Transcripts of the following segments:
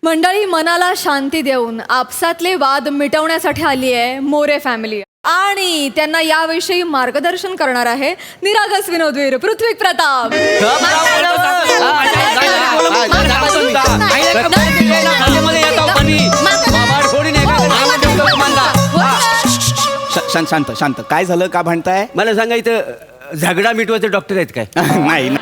मंडळी मनाला शांती देऊन आपसातले वाद मिटवण्यासाठी आली आहे मोरे फॅमिली आणि त्यांना याविषयी मार्गदर्शन करणार आहे निरागस विनोदवीर पृथ्वी प्रताप. शांत शांत शांत. काय झालं, का भांडताय? मला सांगा, इथं झगडा मिटवायचे डॉक्टर आहेत काय? नाही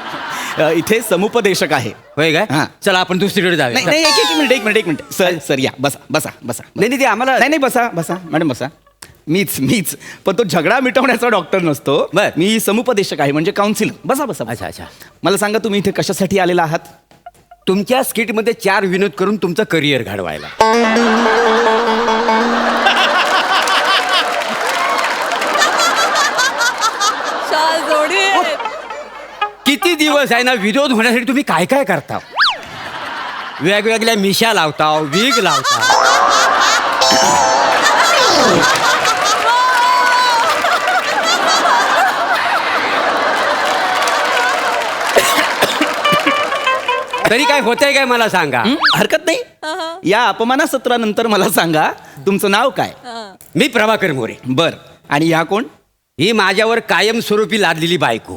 इथे समुपदेशक आहे. होय काय? हां. चला आपण दुसरीकडे नाही जाऊया. नाही, एक मिनिट सर सर या बसा बसा बसा. नाही ते आम्हाला नाही बसा बसा मॅडम बसा. मीच पण तो झगडा मिटवण्याचा डॉक्टर नसतो. बर. मी समुपदेशक आहे, म्हणजे काउन्सिलर. बसा बसा. अच्छा अच्छा. मला सांगा, तुम्ही इथे कशासाठी आलेला आहात? तुमच्या स्किटमध्ये 4 विनोद करून तुमचं करिअर घडवायला. शाल जोडी. किती दिवस आहे ना, विनोद होण्यासाठी तुम्ही काय काय करता? वेगवेगळ्या मिशा लावता, विग लावता. तरी काय होतंय काय मला सांगा. हरकत नाही. या अपमाना सत्रानंतर मला सांगा, तुमचं नाव काय? मी प्रभाकर मोरे. बर. आणि ह्या कोण? ही माझ्यावर कायमस्वरूपी लादलेली बायको.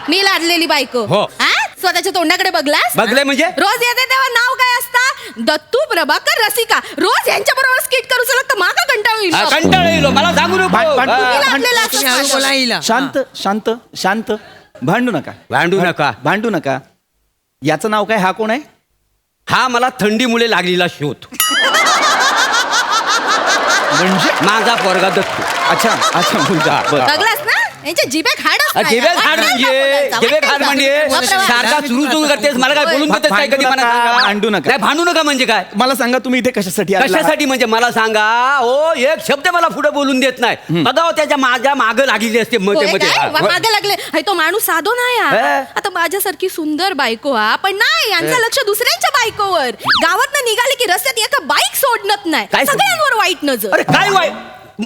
मी लादलेली बायको. हो. हा? स्वतःच्या तोंडाकडे बघलास? बघलंय म्हणजे? रोज येते तेव्हा नाव काय असतं? दत्तू प्रभाकर रसिका. रोज यांच्या बरोबर स्किट करू लागतं. माका कंटाळू येईल. कंटाळा येईल मला सांगू नको. तुम्ही लादलेला असता. शांत शांत शांत. भांडू नका. भांडू नका. याचं नाव काय? हा कोण आहे? हा मला थंडीमुळे लागलेला शोध. म्हणजे माझा पोरगा दत्तू. अच्छा मुलगा. बरं. बघलास ना? यांच्या जिभेत हाडच नाही. जिभेत हाड वाटणार म्हणजे का बोलायचं? जिभेत हाड वाटणार म्हणजे का? वापरा. सारखा सुरू करतेस. मला काय बोलून देतेस काय कधी? मला सांगा. भांडू नका. नाही, भांडू नका म्हणजे काय? मला सांगा, तुम्ही इथे कशासाठी आलेला आहात? कशासाठी म्हणजे मला सांगा. ओ एक शब्द मला पुढे बोलून देत नाही. बघा त्याच्या माझ्या मागं लागलेली असते होय मध्ये काय? मागे लागले. हाय, तो माणूस साधो नाही हा. हे? आता माझ्यासारखी सुंदर बायको हा, पण नाही यांचं लक्ष दुसऱ्यांच्या बायकोवर. गावात निघाले की रस्त्यात एका बाईक सोडणत नाही. काय सोडणं? सगळ्यांवर वाईट नजर. अरे काय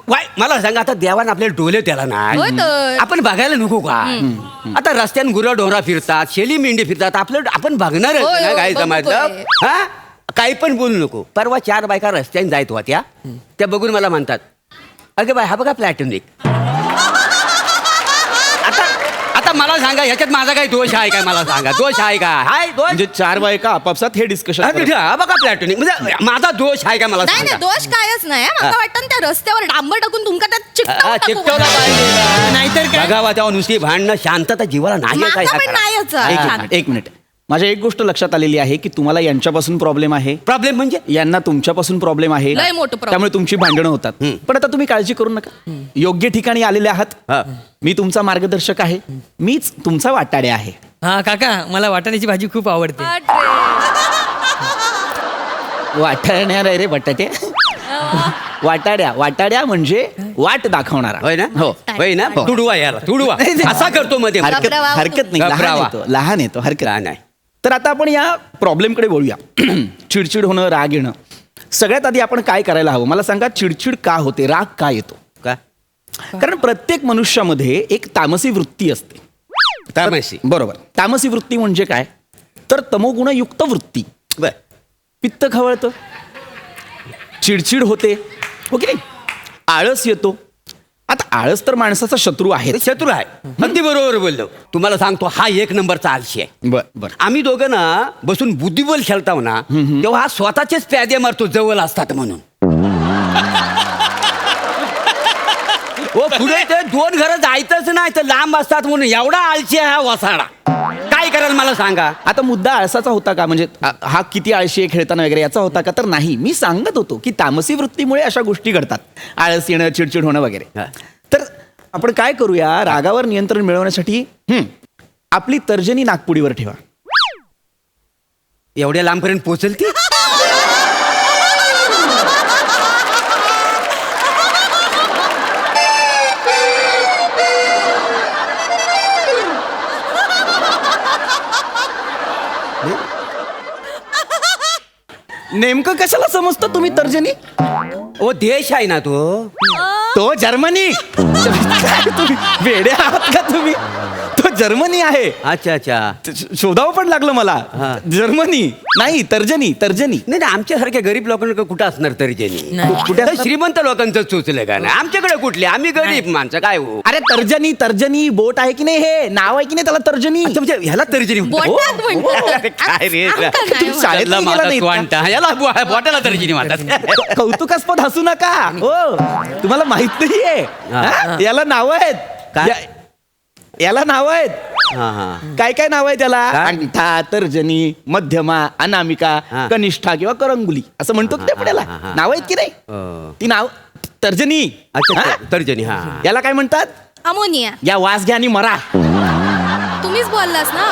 वाय मला सांगा, आता देवान आपल्याला डोले त्याला होय नाही. तर. आपण बघायला नको का? आता रस्त्यान गुरं डोंगरा फिरतात, शेली मेंढी फिरतात. आपलं आपण बघणार होय, ना होय, काय बघू समजलं? होय. हा काही पण बोलू नको. परवा 4 बायका रस्त्याने जायत होत्या. त्या बघून मला म्हणतात, अगे बाय हा बघा प्लॅटॉनिक. आता मला सांगा, ह्याच्यात माझा काही दोष आहे काय? मला सांगा, दोष आहे का? हाय दोष म्हणजे 4 बायका आपापसात हे डिस्कशन. हा बघा प्लॅटॉनिक म्हणजे माझा दोष आहे का? मला नाही नाही, सांगा. दोष कायच नाही. मला वाटतं त्या रस्त्यावर डांबर टाकून तुमका त्यात चिकटवला पाहिजे. नाहीतर काय? बघावा तेव्हा नुसती भांडणं, शांतता जीवाला नाही आहे काय? पण नाहीच. एक मिनिट. माझ्या एक गोष्ट लक्षात आलेली आहे की तुम्हाला यांच्यापासून प्रॉब्लेम आहे, प्रॉब्लेम म्हणजे यांना तुमच्यापासून प्रॉब्लेम आहे. लय मोठं problem. त्यामुळे तुमची भांडणं होतात. पण आता तुम्ही काळजी करू नका. योग्य ठिकाणी आलेले आहात. हा. मी तुमचा मार्गदर्शक आहे. मीच तुमचा वाटाडे आहे. हा काका, मला वाटाण्याची भाजी खूप आवडते. वाटाण्या नाही रे बटाटे. वाटाड्या म्हणजे वाट दाखवणारा. होय ना? हो. होय ना? हो. तुडवा याला तुडवा असा करतो मध्ये. हरकत नाही. घबरावा. लहान येतो हरकत लहान नाही. आहे. तर आता आपण या प्रॉब्लेमकडे बोलूया. चिडचिड होणं, राग येणं. सगळ्यात आधी आपण काय करायला हवं? मला सांगा, चिडचिड का होते, राग का येतो? का? कारण प्रत्येक मनुष्यामध्ये एक तामसी वृत्ती असते. तामसी. बरोबर. तामसी वृत्ती म्हणजे काय? तर तमोगुणयुक्त वृत्ती. बर. पित्त खवळतं, चिडचिड होते, हो की नाही? आळस येतो. आता आळस तर माणसाचा शत्रू आहे. शत्रू आहे. अगदी बरोबर बोललो. तुम्हाला सांगतो, हा 1 नंबरचा आळशी आहे. बर. आम्ही दोघं ना बसून बुद्धिबळ खेळताव ना, तेव्हा हा स्वतःचेच प्यादे मारतो जवळ असतात म्हणून. हो पुढे ते 2 घरं जायचंच नाही तर लांब असतात म्हणून एवढा आळशी आहे हा वसाडा. काय कराल मला सांगा? आता मुद्दा आळसाचा होता का? म्हणजे हा किती आळशी आहे खेळताना वगैरे याचा होता का? तर नाही. मी सांगत होतो की तामसी वृत्तीमुळे अशा गोष्टी घडतात. आळस येणं, चिडचिड होणं वगैरे. हा. तर आपण काय करूया? रागावर नियंत्रण मिळवण्यासाठी आपली तर्जनी नागपुडीवर ठेवा. एवढ्या लांबपर्यंत पोहोचल ती? नेमकं कशाला समजतं तुम्ही तर्जनी? ओ देश आहे ना तो. तो जर्मनी. तुम्ही वेडे आहात का तुम्ही? तो जर्मनी आहे. अच्छा अच्छा. शोधावं पण लागलं मला. जर्मनी नाही, तर्जनी. नाही नाही, आमच्यासारख्या गरीब लोकांकडे कुठं असणार तर्जनी? नाही. कुठे तर असतात? श्रीमंत लोकांचं चुचलं का नाही? आमच्याकडे कुठले? आम्ही गरीब माणसं काय हो. अरे तर्जनी बोट आहे की नाही, हे नाव आहे की नाही त्याला तर्जनी. अच्छा, म्हणजे ह्याला तर्जनी म्हणतात. बोटात म्हणतात. काय रे आमका नाही तुम्ही हो. शाळेत त्याला गेला माझा नाहीत का? त्वांटा. याला बोटाला तर्जनी म्हणतात. कौतुकास्पद हसू नका. हो, तुम्हाला माहित नाहीये. हा? याला नाव आहेत. काय? याला नाव आहेत. हा हा. काय काय नाव आहे त्याला? काय? अंगठा, तर्जनी, मध्यमा, अनामिका, हा. कनिष्ठा किंवा करंगुली असं म्हणतो की त्याला हा. नाव आहेत की नाही? ती नाव तर्जनी. अच्छा हा? तर्जनी. हा. याला काय म्हणतात? अमोनिया. या वास घ्या आणि मरा. तुम्हीच बोललास ना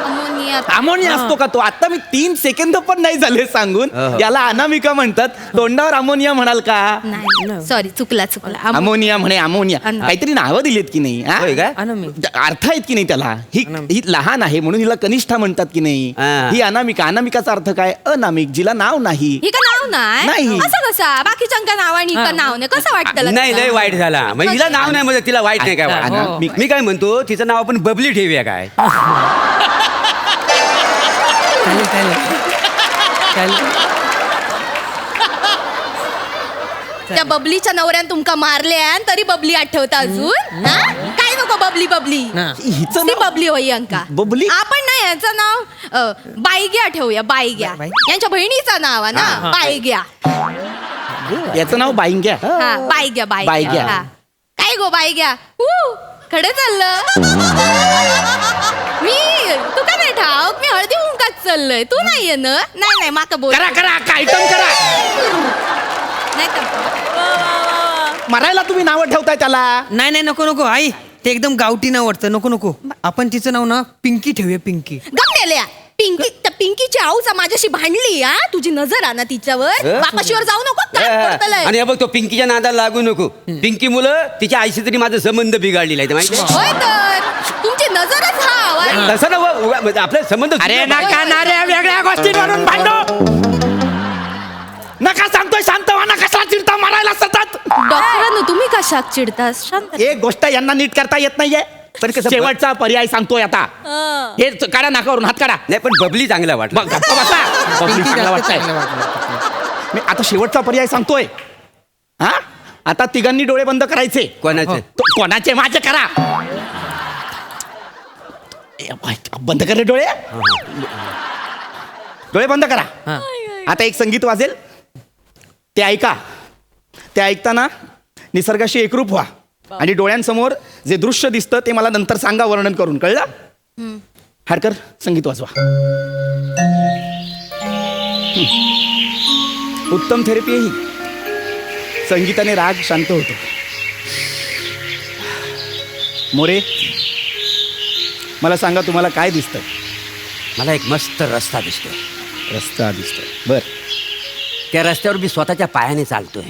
अमोनिया. अमोनिया असतो का तो? आता मी 3 सेकंद पण नाही झाले सांगून. याला अनामिका म्हणतात. तोंडावर अमोनिया म्हणाल का? नाही सॉरी, चुकला अमोनिया म्हणे, अमोनिया. अन्न. काहीतरी नावं दिलीत की नाही? हा? होय काय? अनामिका. अर्थ आहेत की नाही त्याला? ही लहान आहे म्हणून हिला कनिष्ठा म्हणतात की नाही? हा. ही अनामिका. अनामिकाचा अर्थ काय? अनामिक, जिला नाव नाही. ही का नाव नाही. नाही असं कसा बाकीच्या नाव आणि का नाव नाही कसं वाटतं नाही लय वाईट झाला. मग हिला नाव नाही म्हणजे तिला वाईट नाही काय अच्छा, वाटत? हो. मी काय म्हणतो, तिचं नाव आपण बबली ठेवूया काय? चालेल. त्या बबलीच्या नवऱ्यान तुमका मारले तरी बबली आठवता अजून हा? काय नको बबली हा. हिचं ती नाव बबली होई अंका बबली? आपण नाही याचं नाव बाईग्या ठेवूया. बाईग्या बाई? यांच्या बहिणीचं नाव आहे ना बाईग्या. याचं नाव बाईंग्या. हा बाईग्या बाईग्या. हा. काय गो बाईग्या खडे चाललं मी तू का नाही ठाऊक मी हळदी कुंकात चाललंय तू नाहीये ना. नाही माका बोल करा आयटम करा. नाही तर मरायला तुम्ही नावं ठेवताय त्याला. नाही नको आई, ते एकदम गावठी नाव वाटतं. नको आपण तिचं नाव ना पिंकी ठेवूया. पिंकी. गमलेल्या पिंकी त्या पिंकीची आऊचा माझ्याशी भांडली हा. तुझी नजर आहे ना तिच्यावर. वापाशीवर जाऊ नको काय पडतलंय. आणि हे बघ, तो पिंकीच्या नादाला लागू नको. पिंकी मुलं तिच्या आईशी तरी माझा संबंध बिघडलेला आहे, ते माहिती आहे? होय तर तुमची नजरच हा आवाज. तसं ना म्हणजे आपले संबंध. अरे नका ना रे वेगळ्या गोष्टींवरून भांडो. नका सांगतोय शांत व्हा. नका कशाला चिडता मारायला सतत. डॉक्टरांनो तुम्ही कशाक चिडतास शांत. एक गोष्ट यांना नीट करता येत नाहीये. पण कसं शेवटचा पर्याय सांगतोय आता. हे काढा नाकावरून, हात काढा. नाही, पण बबली चांगला वाटला. मग गप्प बसा. पिंकी चांगला जास्त वाटतंय. चांगलं वाटलं. मी आता शेवटचा पर्याय सांगतोय. हा, आता तिघांनी डोळे बंद करायचे. कोणाचे? कोणाचे? माझे करा. बंद कर रे डोळे. डोळे बंद करा. हा. आता एक संगीत वाजेल, ते ऐका. ते ऐकताना निसर्गाशी एकरूप व्हा आणि डोळ्यांसमोर जे दृश्य दिसतं ते मला नंतर सांगा वर्णन करून. कळलं? हाडकर संगीत वाजवा. उत्तम थेरपी आहे ही. संगीताने राग शांत होतो. मोरे, मला सांगा तुम्हाला काय दिसतंय? मला एक मस्त रस्ता दिसतोय. रस्ता दिसतोय. बर. त्या रस्त्यावर मी स्वतःच्या पायाने चालतोय.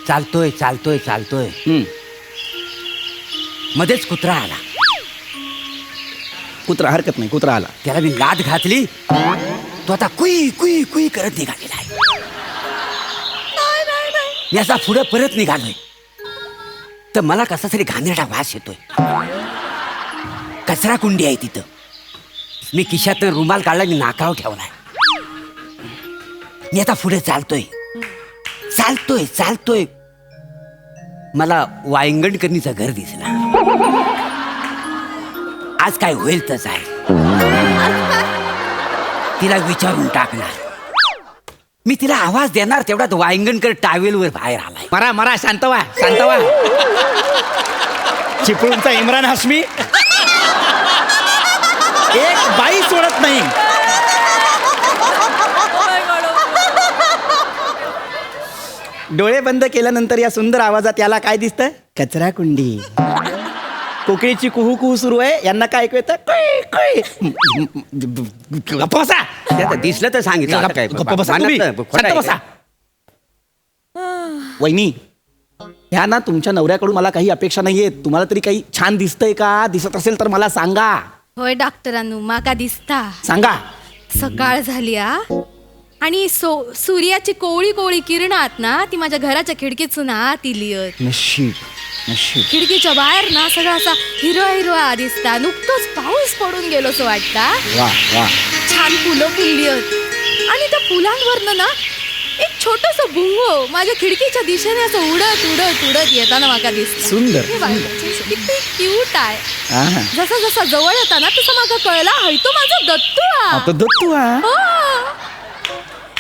चालतोय. मध्येच कुत्रा आला. कुत्रा? हरकत नाही, कुत्रा आला. त्याला मी लाद घातली. तो आता कुई कुई कुई करत निघालेला आहे. मी असा पुढे परत निघालोय तर मला कसा तरी घाणेरडा वास येतोय. कचरा कुंडी आहे तिथं. मी खिशात रुमाल काढला, मी नाकावर ठेवलाय. मी आता पुढे चालतोय. मला वायंगणकरणीचं घर दिसला. आज काय होईल तसं आहे. तिला विचारून टाकणार. मी तिला आवाज देणार तेवढ्यात वायंगणकर टावेलवर बाहेर आलाय. मरा शांत व्हा. चिपळूणचा इम्रान हाशमी एक बाई सोडत नाही. डोळे बंद केल्यानंतर या सुंदर आवाजात याला काय दिसतं? कचरा कुंडी. कोकिळीची कुहू कुहू सुरू आहे. यांना काय ऐकू येतं? गप्प बसा. दिसलं तर सांगितलं. आता काय? गप्प बसा तुम्ही. खोटं शांत आहे बसा. का? वहिनी, ह्या ना तुमच्या नवऱ्याकडून मला काही अपेक्षा नाहीये. तुम्हाला तरी काही छान दिसतंय का? दिसत असेल तर मला सांगा. होय डॉक्टरांनो माका दिसता. सांगा. सकाळ झाली हा आणि सूर्याची कोवळी कोवळी किरणात ना ती माझ्या घराच्या खिडकीतून आत इली. नशीब. खिडकीच्या बाहेर ना सगळं असा हिरवा हिरवा दिसता. नुकतंच पाऊस पडून गेलो असं वाटता. वा वा. छान फुलं फुलली आहेत आणि त्या फुलांवरनं ना एक छोटस भुंगो माझ्या खिडकीच्या दिशेने असं उडत उडत उडत येताना मला दिसत. सुंदर. किती क्यूट आहे. आहा. जसा जसा जवळ येता ना तसं मला कळला हाय तो माझा दत्तू हा. आता दत्तू हा. हो.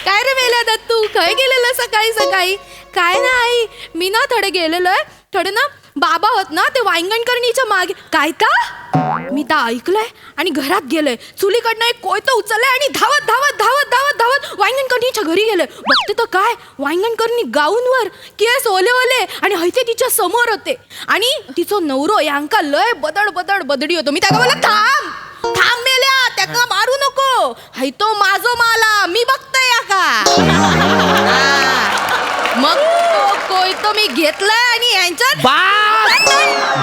काय रे मेल्या दत्तू खय गेलेलं सकाळी सकाळी. काय नाही मी ना थोडे गेलेलोय थोडे ना बाबा होत ना ते वांगणकरणीच्या मागे. काय का मी तर ऐकलंय आणि घरात गेलोय चुलीकडनं एक कोयतं उचललंय आणि धावत धावत धावत धावत धावत वांगणकरणीच्या घरी गेलोय. बघते तर काय वांगणकरणी गाऊनवर केस ओले ओले आणि हैते तिच्या समोर होते आणि तिचं नवरो यांका लय बदड बदड बदडी होतो. मी त्या मला थांब थांब मेल्या त्याका मारू नको हाय तो माझो माला मी बघतोय या का. मग तो कोयतो मी घेतलाय आणि यांच्यात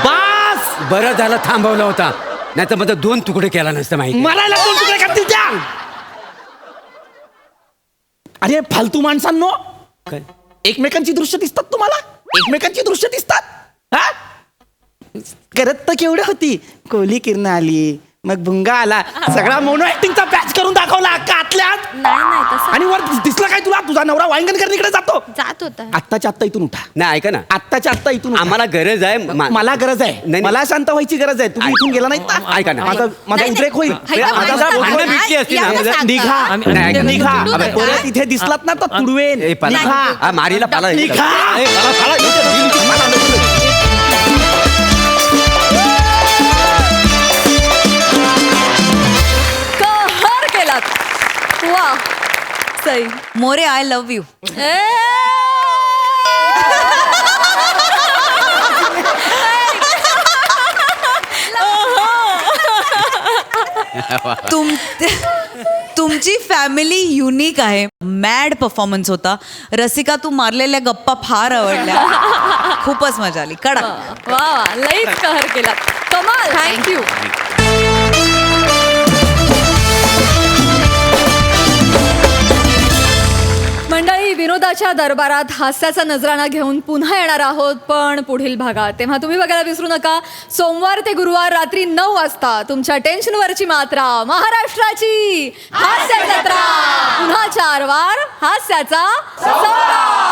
बास बरं झालं थांबवला होता नाही तर माझं 2 तुकडे केला नसतं माहिती. मरायला 2 तुकडे करतील त्या. अरे फालतू माणसांनो काय? एकमेकांची दृश्य दिसतात तुम्हाला. एकमेकांची दृश्य दिसतात हा. करत तर केवढी होती कोहली किरण आली मग भुंगा आला सगळा मोनो ऍक्टिंगचा पॅच करून दाखवला अक्का आतल्यात. नाही तसं आणि वर दिसलं काय तुला तुझा नवरा वांगणकरणीकडे जातो. जात होता. आत्ताच्या आत्ता इथून उठा. नाही ऐका ना आत्ताच्या आत्ता इथून उठा. आम्हाला गरज आहे मला गरज आहे नाही. मला शांत व्हायची गरज आहे. तुम्ही इथून गेला नाहीत ना. ऐका ना. माझा नाही, उद्रेक होईल. नाही. माझा ऐका, पोट भांडणं होईल. भेटली असती ना. या, सांगा. निघा नाही, ऐका. निघा तुडू नका. परत इथे दिसलात ना तर तुडवेन. ए, पाला. निघा. हा, मारीला पाला निघा. ए, पाला, कहर केलात. वा Sai. More I love you. तुमची फॅमिली युनिक आहे. मॅड परफॉर्मन्स होता. रसिका तू मारलेल्या गप्पा फार आवडल्या. खूपच मजा आली. कडक. वा वा लईच कहर केलात. कमाल. थँक्यू. मंडळी विनोदाच्या दरबारात हास्याचा नजराणा घेऊन पुन्हा येणार आहोत पण पुढील भागात. तेव्हा तुम्ही बघायला विसरू नका सोमवार ते गुरुवार रात्री 9 वाजता तुमच्या टेन्शनवरची मात्रा महाराष्ट्राची हास्य जत्रा. पुन्हा 4 वार हास्याचा सप्ताह.